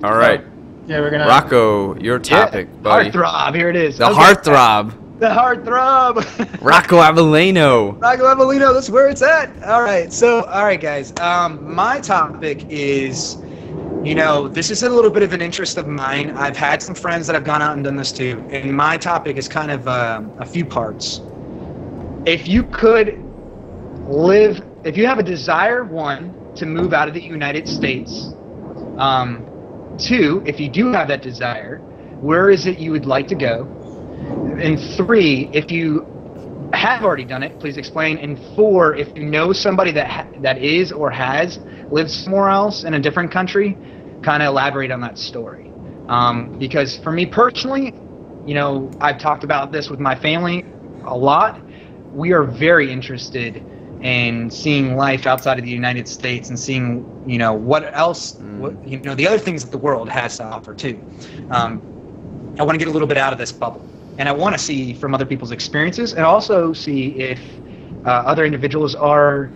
All right. Yeah, we're gonna. Rocco, your topic, buddy. Heartthrob. Here it is. The Okay. heartthrob. The heartthrob. Rocco Avellino. Rocco Avellino. That's where it's at. All right. So, all right, guys. My topic is, this is a little bit of an interest of mine. I've had some friends that have gone out and done this too, and my topic is kind of a few parts. If you could live, if you have a desire, one, to move out of the United States. Two, if you do have that desire, where is it you would like to go? And three, if you have already done it, please explain. And four, if you know somebody that is or has lived somewhere else in a different country, kind of elaborate on that story. Because for me personally, I've talked about this with my family a lot. We are very interested and seeing life outside of the United States and seeing, what else, the other things that the world has to offer too. I want to get a little bit out of this bubble, and I want to see from other people's experiences, and also see if other individuals are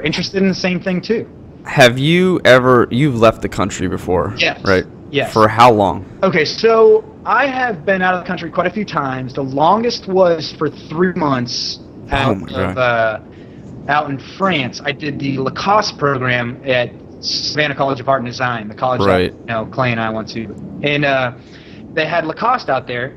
interested in the same thing too. Have you've left the country before? Yes. Right? Yes. For how long? Okay, so I have been out of the country quite a few times. The longest was for 3 months out in France. I did the Lacoste program at Savannah College of Art and Design, the college that Clay and I went to, and they had Lacoste out there.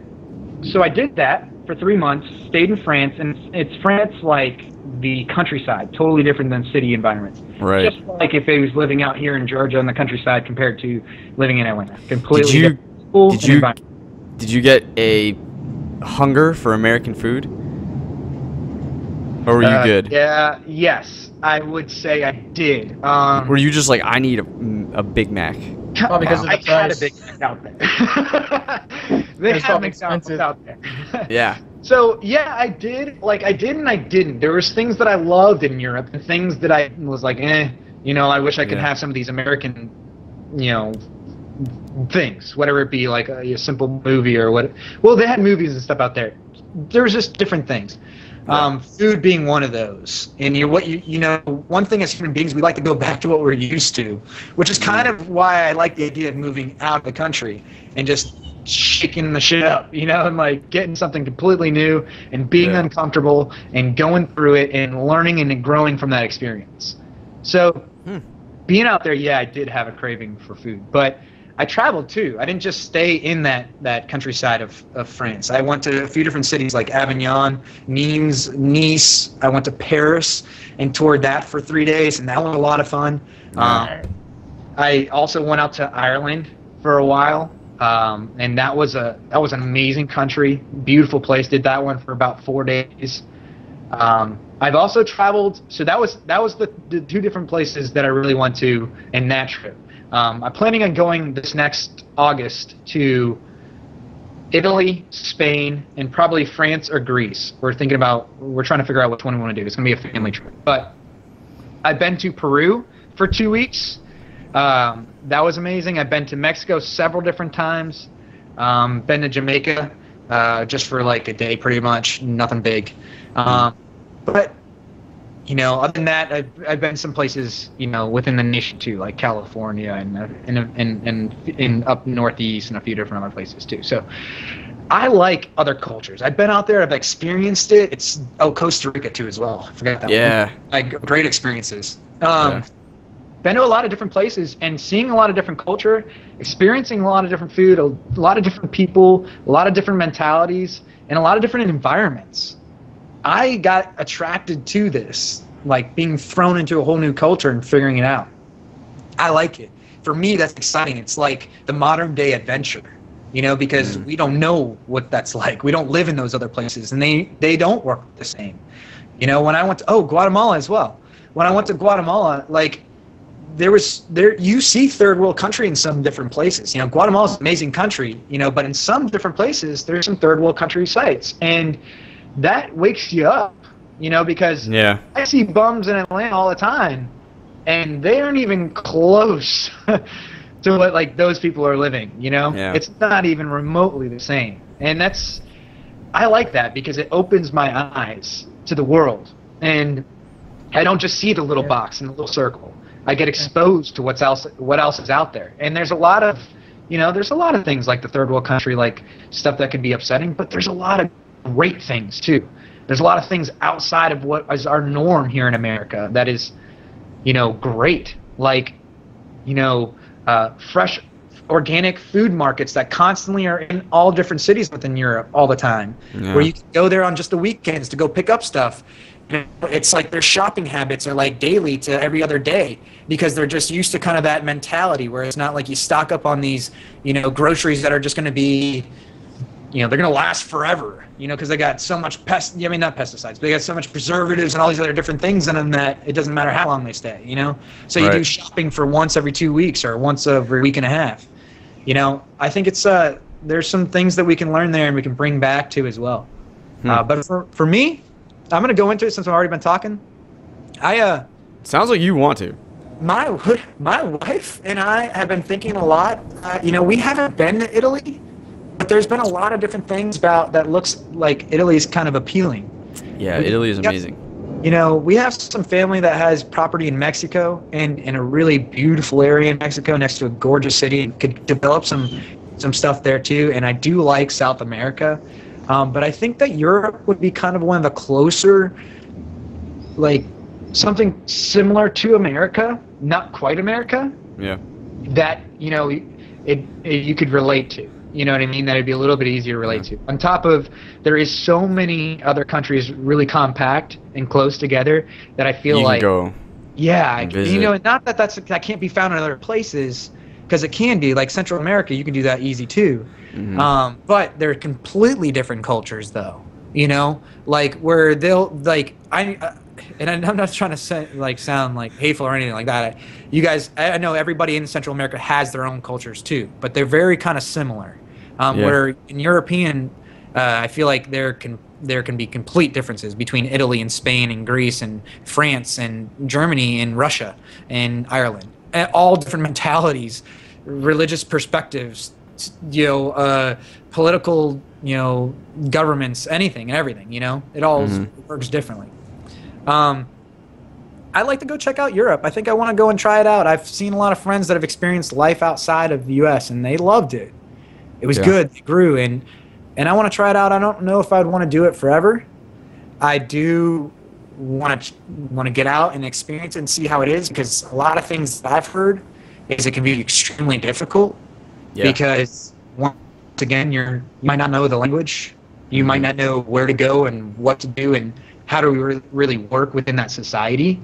So I did that for 3 months, stayed in France, and it's France like the countryside, totally different than city environments. Right. Just like if it was living out here in Georgia in the countryside compared to living in Atlanta. Completely different. Did you get a hunger for American food? Or were you good? Yeah, yes, I would say I did. Were you just like, I need a Big Mac? Well, because of the price. I had a Big Mac out there. They had McDonald's out there. Yeah. So, yeah, I did. Like, I did and I didn't. There was things that I loved in Europe and things that I was like, I wish I could have some of these American, things, whatever it be, like a simple movie or what. Well, they had movies and stuff out there. There was just different things. Food being one of those. And one thing as human beings, we like to go back to what we're used to, which is kind of why I like the idea of moving out of the country and just shaking the shit up, and like getting something completely new and being uncomfortable and going through it and learning and growing from that experience. So being out there, I did have a craving for food, but I traveled too. I didn't just stay in that countryside of France. I went to a few different cities like Avignon, Nice. I went to Paris and toured that for 3 days, and that was a lot of fun. I also went out to Ireland for a while, and that was an amazing country, beautiful place. Did that one for about 4 days. I've also traveled, so that was the two different places that I really went to in that trip. I'm planning on going this next August to Italy, Spain, and probably France or Greece. We're trying to figure out which one we want to do. It's going to be a family trip. But I've been to Peru for 2 weeks. That was amazing. I've been to Mexico several different times. Been to Jamaica just for like a day pretty much. Nothing big. But other than that, I've been some places, within the nation too, like California and up northeast and a few different other places too. So I like other cultures. I've been out there. I've experienced it. Costa Rica too as well. I forgot that one. Yeah. Like great experiences. Been to a lot of different places and seeing a lot of different culture, experiencing a lot of different food, a lot of different people, a lot of different mentalities, and a lot of different environments. I got attracted to this, like being thrown into a whole new culture and figuring it out. I like it. For me, that's exciting. It's like the modern day adventure, because we don't know what that's like. We don't live in those other places, and they don't work the same. When I went to Guatemala as well. When I went to Guatemala, like you see third world country in some different places. Guatemala's an amazing country, but in some different places there's some third world country sites, and that wakes you up, because I see bums in Atlanta all the time, and they aren't even close to what like those people are living. It's not even remotely the same, and I like that because it opens my eyes to the world, and I don't just see the little box and the little circle. I get exposed to what else is out there. And there's a lot of, there's a lot of things like the third world country, like stuff that can be upsetting, but there's a lot of great things too. There's a lot of things outside of what is our norm here in America that is, great. Like, fresh organic food markets that constantly are in all different cities within Europe all the time, where you can go there on just the weekends to go pick up stuff. It's like their shopping habits are like daily to every other day, because they're just used to kind of that mentality where it's not like you stock up on these, groceries that are just going to be, they're going to last forever, because they got so much not pesticides, but they got so much preservatives and all these other different things in them that it doesn't matter how long they stay, So you do shopping for once every 2 weeks or once every week and a half. I think it's there's some things that we can learn there and we can bring back to as well. But for me, I'm going to go into it since I've already been talking. Sounds like you want to. My wife and I have been thinking a lot. We haven't been to Italy, but there's been a lot of different things about that looks like Italy's kind of appealing. Yeah, Italy is amazing. We have some family that has property in Mexico and in a really beautiful area in Mexico next to a gorgeous city, and could develop some stuff there too. And I do like South America. But I think that Europe would be kind of one of the closer, like something similar to America, not quite America. Yeah. That, you could relate to. You know what I mean? That it'd be a little bit easier to relate to. On top of, there is so many other countries really compact and close together that I feel like, go. Yeah, and not that can't be found in other places, because it can be like Central America. You can do that easy too. Mm-hmm. But they're completely different cultures, though. Like where they'll like and I'm not trying to sound like hateful or anything like that. You guys, I know everybody in Central America has their own cultures too, but they're very kind of similar. Where in European, I feel like there can be complete differences between Italy and Spain and Greece and France and Germany and Russia and Ireland. All different mentalities, religious perspectives, political, governments, anything and everything. It all works differently. I'd like to go check out Europe. I think I want to go and try it out. I've seen a lot of friends that have experienced life outside of the U.S. and they loved it. It was good. They grew, and I want to try it out. I don't know if I'd want to do it forever. I do want to get out and experience it and see how it is, because a lot of things that I've heard is it can be extremely difficult because once again you might not know the language, you might not know where to go and what to do and how to really work within that society,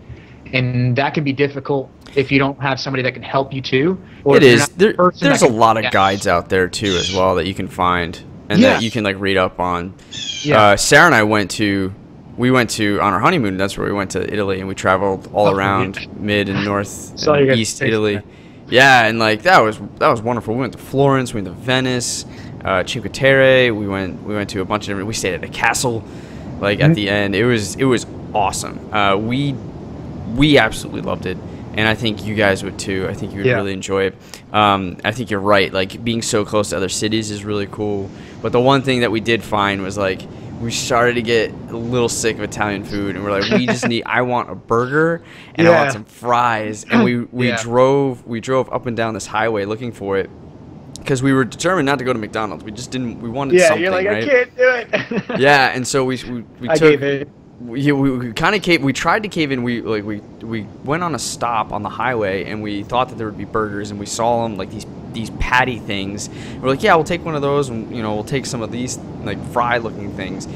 and that can be difficult if you don't have somebody that can help you too. Or it is. There's a lot of guides out there too as well that you can find and that you can read up on. Sarah and I went to on our honeymoon. That's where we went to Italy, and we traveled all around mid and north and east Italy. Yeah, and that was wonderful. We went to Florence, we went to Venice, Cinque Terre. We went to a bunch of different. We stayed at a castle. At the end, it was awesome. We absolutely loved it, and I think you guys would too. I think you would really enjoy it. I think you're right. Being so close to other cities is really cool. But the one thing that we did find was we started to get a little sick of Italian food, and we're like, we just need. I want a burger, and I want some fries, and we drove up and down this highway looking for it. Because we were determined not to go to McDonald's. We just didn't. We wanted something. Yeah, you're like, right? I can't do it. Yeah, and so we gave it. We kind of cave. We tried to cave in. We went on a stop on the highway, and we thought that there would be burgers, and we saw them these patty things. We're like, yeah, we'll take one of those, and we'll take some of these fry looking things,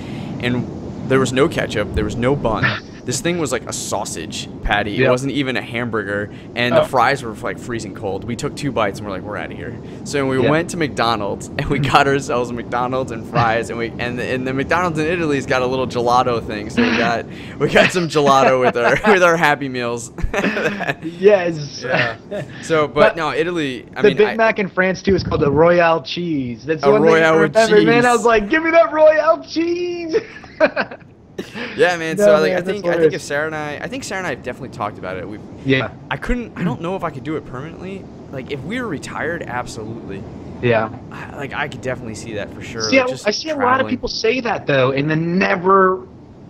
and there was no ketchup, there was no bun. This thing was like a sausage patty. Yep. It wasn't even a hamburger, and the fries were freezing cold. We took 2 bites and we're like, we're out of here. So we went to McDonald's and we got ourselves McDonald's and fries, and the McDonald's in Italy's got a little gelato thing. So we got some gelato with our Happy Meals. Yes. Yeah. So, but no, Italy. The Big Mac in France too is called the Royale cheese. That's a Royale with cheese. Man, I was like, give me that Royale cheese. Yeah, man. So I think if Sarah and I think Sarah and I have definitely talked about it. I don't know if I could do it permanently. If we were retired, absolutely. Yeah. I could definitely see that for sure. I see a lot of people say that though, and then never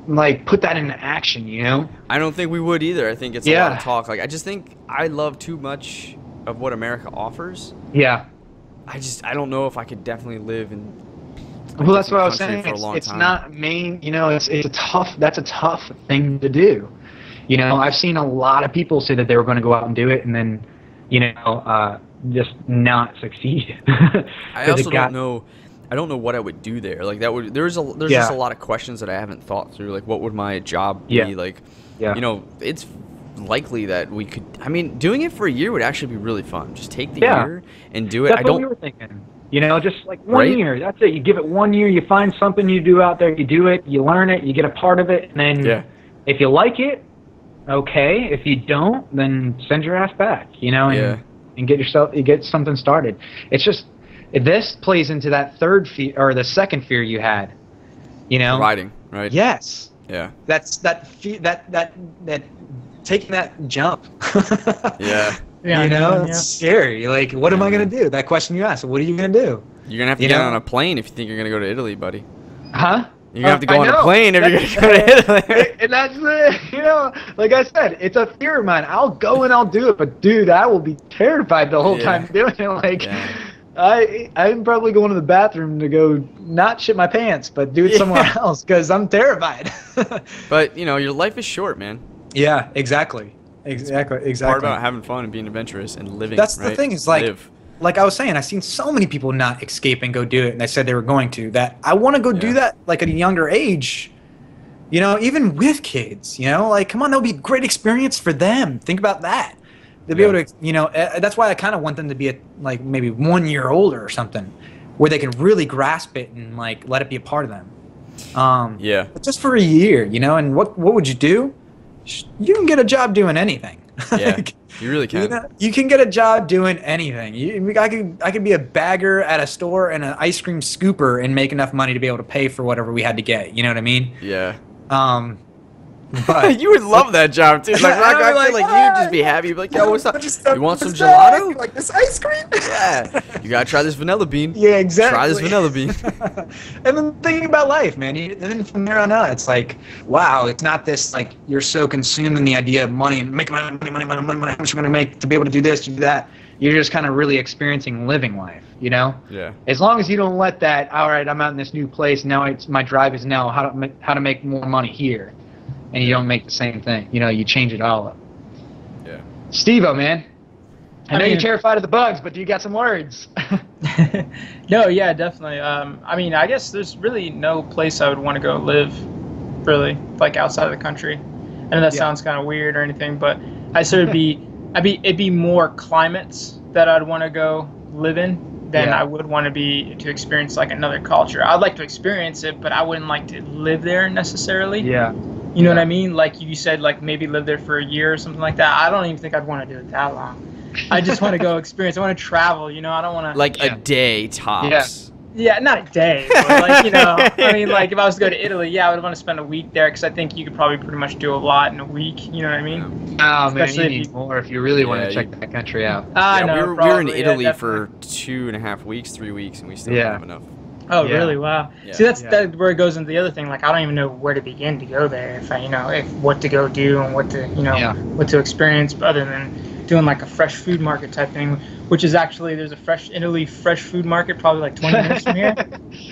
like put that into action, you know? I don't think we would either. I think it's a lot of talk. Like, I just think I love too much of what America offers. Yeah. I don't know if I could definitely live in well, that's what I was saying. It's not you know, that's a tough thing to do. You know, I've seen a lot of people say that they were going to go out and do it and then, you know, just not succeed. I also don't know. I don't know what I would do there. Like there's just a lot of questions that I haven't thought through. Like, what would my job be? Like, you know, it's likely that we could. I mean, doing it for a year would actually be really fun. Just take the year and do it. That's what we were thinking. You know, just like 1 year. That's it. You give it 1 year. You find something you do out there. You do it. You learn it. You get a part of it. And then if you like it, okay. If you don't, then send your ass back. You know, and get something started. It's just. This plays into that third fear or the second fear you had, you know. Riding, right? Yes. Yeah. That's that taking that jump. Yeah. You know, it's scary. Like, what am I gonna do? That question you asked. What are you gonna do? You're gonna have to get on a plane if you think you're gonna go to Italy, buddy. Huh? You're gonna have to go on a plane if you're gonna go to Italy. And that's it. You know, like I said, it's a fear of mine. I'll go and I'll do it, but dude, I will be terrified the whole time doing it. Like. Yeah. I'm probably going to the bathroom to go not shit my pants, but do it somewhere else because I'm terrified. But, you know, your life is short, man. Yeah, exactly. Exactly. Part about having fun and being adventurous and living. That's the thing is like I was saying, I've seen so many people not escape and go do it, and they said they were going to. That I want to go do that like at a younger age. You know, even with kids. You know, like come on, that'll be a great experience for them. Think about that. They'll be able to, you know, that's why I kind of want them to be like maybe 1 year older or something, where they can really grasp it and like let it be a part of them. But just for a year, you know. And what would you do? You can get a job doing anything. Yeah, you really can. You know, you can get a job doing anything. I could be a bagger at a store and an ice cream scooper and make enough money to be able to pay for whatever we had to get. You know what I mean? Yeah. But you would love that job too. Like, Rocco, I feel like you'd just be happy. You'd be like, yo, what's up? You want some gelato? Like this ice cream? Yeah. You gotta try this vanilla bean. Yeah, exactly. Try this vanilla bean. And then thinking about life, man. And then from there on out, it's like, wow, it's not this like you're so consumed in the idea of money and making money. How much am I gonna make to be able to do this, to do that? You're just kind of really experiencing living life, you know? Yeah. As long as you don't let that, all right, I'm out in this new place. Now my drive is now how to make more money here. And you don't make the same thing. You know, you change it all up. Yeah. Steve-O, man. I know you're terrified of the bugs, but do you got some words? No, yeah, definitely. I mean, I guess there's really no place I would want to go live, really, like outside of the country. I know that sounds kind of weird or anything, but I sort of it'd be more climates that I'd want to go live in than I would want to experience like another culture. I'd like to experience it, but I wouldn't like to live there necessarily. Yeah. You know what I mean? Like you said, like maybe live there for a year or something like that. I don't even think I'd want to do it that long. I just want to go experience. I want to travel, you know? I don't want to... Like a day tops. Yeah, not a day. But like, you know, I mean, like if I was to go to Italy, I would want to spend a week there because I think you could probably pretty much do a lot in a week. You know what I mean? Oh, man, you need more if you really want to check that country out. No, we were in Italy for 2.5 weeks, 3 weeks, and we still don't have enough. Oh, really? Wow. Yeah. See, that's where it goes into the other thing. Like, I don't even know where to begin to go there. If what to go do and what to, what to experience, other than doing like a fresh food market type thing, which is actually there's a Italy fresh food market probably like 20 minutes from here,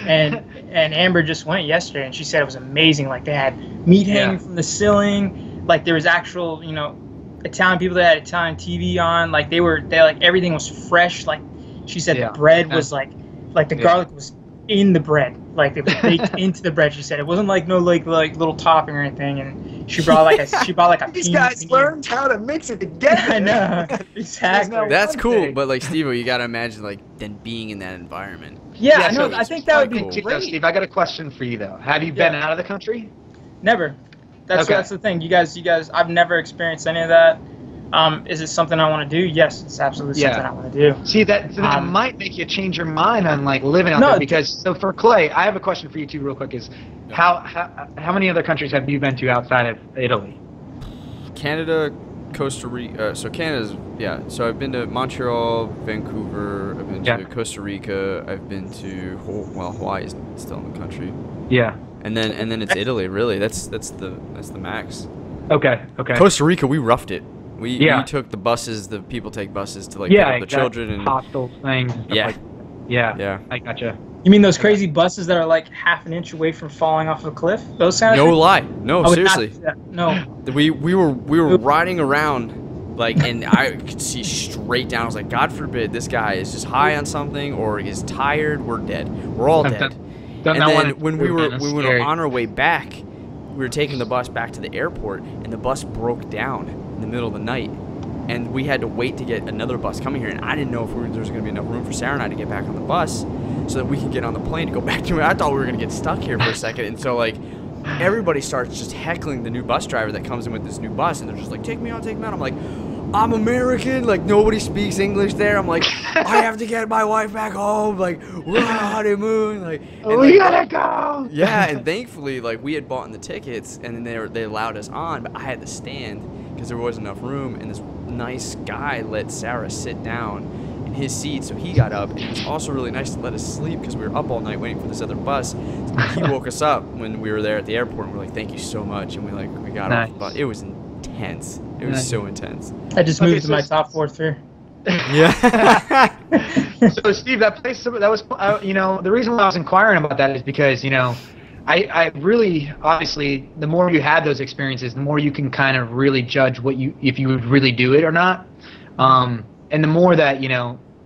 and Amber just went yesterday and she said it was amazing. Like they had meat hanging from the ceiling. Like there was actual, Italian people that had Italian TV on. Like they like everything was fresh. Like she said, the bread was like the garlic was in the bread, like it was baked into the bread. She said it wasn't like no like little topping or anything. And she brought like a these guys learned how to mix it together. I know, exactly. That's cool, but like Steve-O, you gotta imagine like then being in that environment. Yeah, I know. I think that would be cool. Great. Steve, I got a question for you though. Have you been out of the country? Never. That's the thing. You guys. I've never experienced any of that. Is it something I want to do? Yes, it's absolutely something I want to do. See, that might make you change your mind on like living out there because so for Clay, I have a question for you too real quick is how many other countries have you been to outside of Italy? Canada, Costa Rica. So Canada's so I've been to Montreal, Vancouver, I've been to Costa Rica, I've been to Hawaii is still in the country. Yeah. and then it's Italy. Really, that's the max. Okay. Costa Rica, we roughed it. We took the buses. The people take buses to like pick up the children and hostels things. And stuff yeah. I gotcha. You mean those crazy buses that are like half an inch away from falling off a cliff? Those kind of No lie. No, seriously. No. We were riding around, like, and I could see straight down. I was like, God forbid this guy is just high on something or is tired. We're dead. We're all dead. And then when we were on our way back, we were taking the bus back to the airport, and the bus broke down in the middle of the night. And we had to wait to get another bus coming here, and I didn't know if there was going to be enough room for Sarah and I to get back on the bus so that we could get on the plane to go back to it. I thought we were going to get stuck here for a second, and so, like, everybody starts just heckling the new bus driver that comes in with this new bus, and they're just like, take me out. I'm like, I'm American. Like, nobody speaks English there. I'm like, I have to get my wife back home. Like, we're on a honeymoon. Like, we gotta go. Yeah, and thankfully, like, we had bought the tickets, and then they allowed us on, but I had to stand because there wasn't enough room, and this nice guy let Sarah sit down in his seat, so he got up, and it was also really nice to let us sleep because we were up all night waiting for this other bus. He woke us up when we were there at the airport, and we're like, thank you so much, and we got off the bus. It was intense. It was so intense. I just moved to my top 4 fear. Yeah. So Steve, that place, that was, the reason why I was inquiring about that is because, I really, obviously, the more you have those experiences, the more you can kind of really judge if you would really do it or not. And the more that,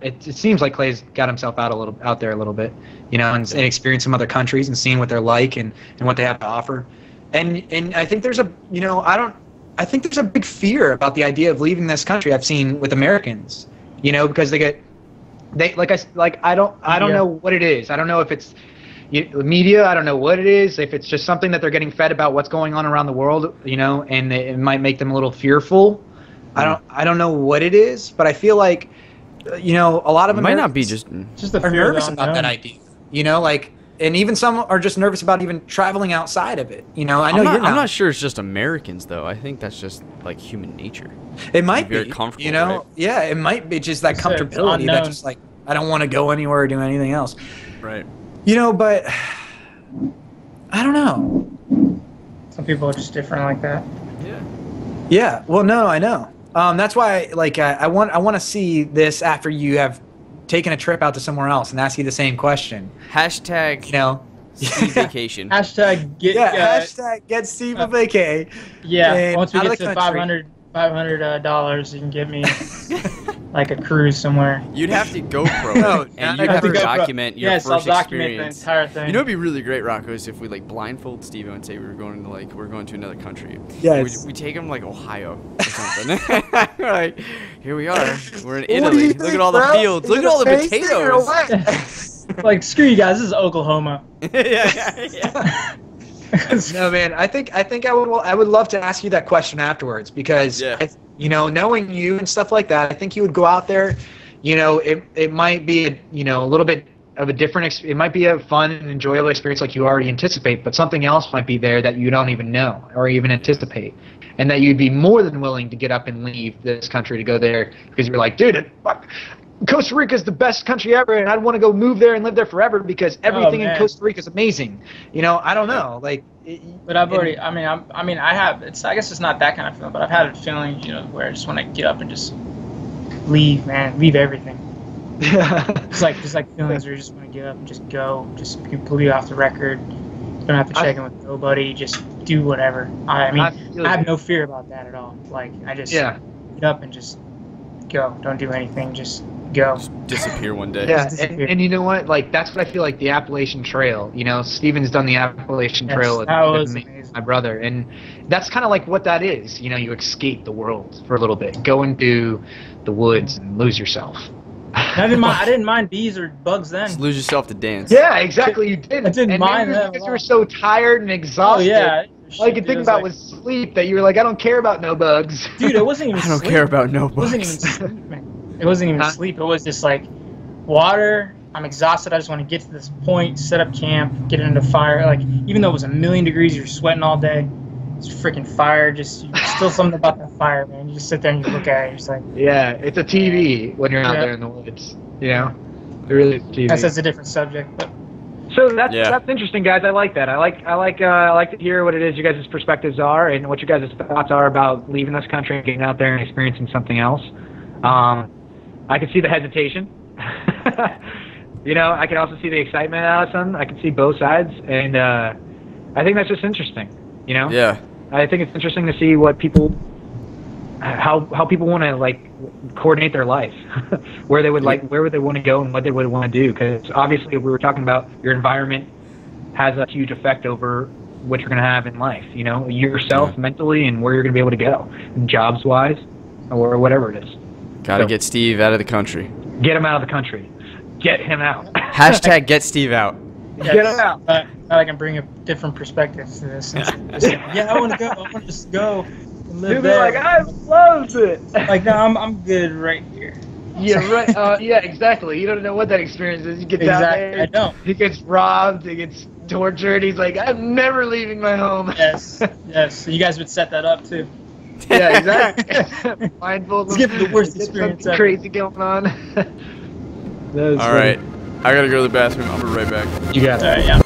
it seems like Clay's got himself out there a little bit, and experienced some other countries and seeing what they're like and what they have to offer. And I think there's I think there's a big fear about the idea of leaving this country. I've seen with Americans, because I don't know what it is. I don't know if it's media. I don't know what it is. If it's just something that they're getting fed about what's going on around the world, and it might make them a little fearful. I don't know what it is, but I feel like, a lot of Americans might not be just are nervous about that idea. And even some are just nervous about even traveling outside of it. I know you're not. I'm not sure it's just Americans though. I think that's just like human nature. It might be very comfortable. Right? Yeah, it might be just that comfortability that just like I don't want to go anywhere or do anything else. Right. But I don't know. Some people are just different like that. Yeah. Yeah. Well, no, I know. That's why, I want to see this after you have taken a trip out to somewhere else and ask you the same question. Hashtag, Steve vacation. Hashtag get Steve a vacay. Yeah. Once we get to $500, you can get me like a cruise somewhere. You'd have to GoPro and you'd have to document your first experience. The entire thing. It'd be really great, Rocco, is if we blindfold Steve and say we're going to another country. Yes. We take him Ohio or something. We're like, here we are. We're in Italy. Look at all the fields. Look at all the potatoes. Like, screw you guys. This is Oklahoma. Yeah. No, man. I think I would love to ask you that question afterwards because knowing you and stuff like that, I think you would go out there. It might be a little bit of a different. It might be a fun and enjoyable experience like you already anticipate, but something else might be there that you don't even know or even anticipate, and that you'd be more than willing to get up and leave this country to go there because you're like, dude, Costa Rica is the best country ever, and I'd want to go move there and live there forever because everything in Costa Rica is amazing. I don't know, But I've already. I have. I guess it's not that kind of feeling, but I've had a feeling, where I just want to get up and just leave, man, leave everything. Just like feelings where you just want to get up and just go, just completely off the record. You don't have to check in with nobody. Just do whatever. I have no fear about that at all. I just get up and just go. Don't do anything. Just go. Just disappear one day. Yeah, and you know what? That's what I feel like the Appalachian Trail. Steven's done the Appalachian Trail with my brother, and that's kind of like what that is. You escape the world for a little bit, go into the woods and lose yourself. I didn't mind bees or bugs then. Just lose yourself to dance. Yeah, exactly. You didn't. I didn't mind them because you were so tired and exhausted. Oh yeah. All you could think about was sleep. That you were like, I don't care about no bugs. Dude, it wasn't even. I don't care about no bugs. It wasn't even sleep, man. It wasn't even sleep. It was just water. I'm exhausted. I just want to get to this point, set up camp, get into fire. Even though it was 1,000,000 degrees, you're sweating all day. It's freaking fire. Just still something about that fire, man. You just sit there and you look at it. You're just like. Yeah, it's a TV when you're out there in the woods. It really is TV. That's a different subject, but. So that's interesting, guys. I like that. I like to hear what it is you guys' perspectives are and what you guys' thoughts are about leaving this country and getting out there and experiencing something else. I can see the hesitation. You know, I can also see the excitement out of some. I can see both sides, and I think that's just interesting. You know? Yeah. I think it's interesting to see what people, how people want to like coordinate their life, where they would where would they want to go and what they would want to do. Because obviously, we were talking about your environment has a huge effect over what you're going to have in life. You know, yourself mentally and where you're going to be able to go, jobs wise, or whatever it is. Gotta get Steve out of the country. Get him out of the country. Get him out. Hashtag get Steve out. Yes. Get him out. I can bring a different perspective to this. Yeah, I want to go. I want to just go and live there. Like, I love it. Like, no, I'm good right here. Yeah, right. Yeah, exactly. You don't know what that experience is. You get down there. I don't. He gets robbed. He gets tortured. He's like, I'm never leaving my home. Yes. So you guys would set that up too. Yeah, exactly. Mindful. Let's give it the worst experience ever. Crazy going on. All right. I gotta go to the bathroom. I'll be right back. You got it. All right, yeah.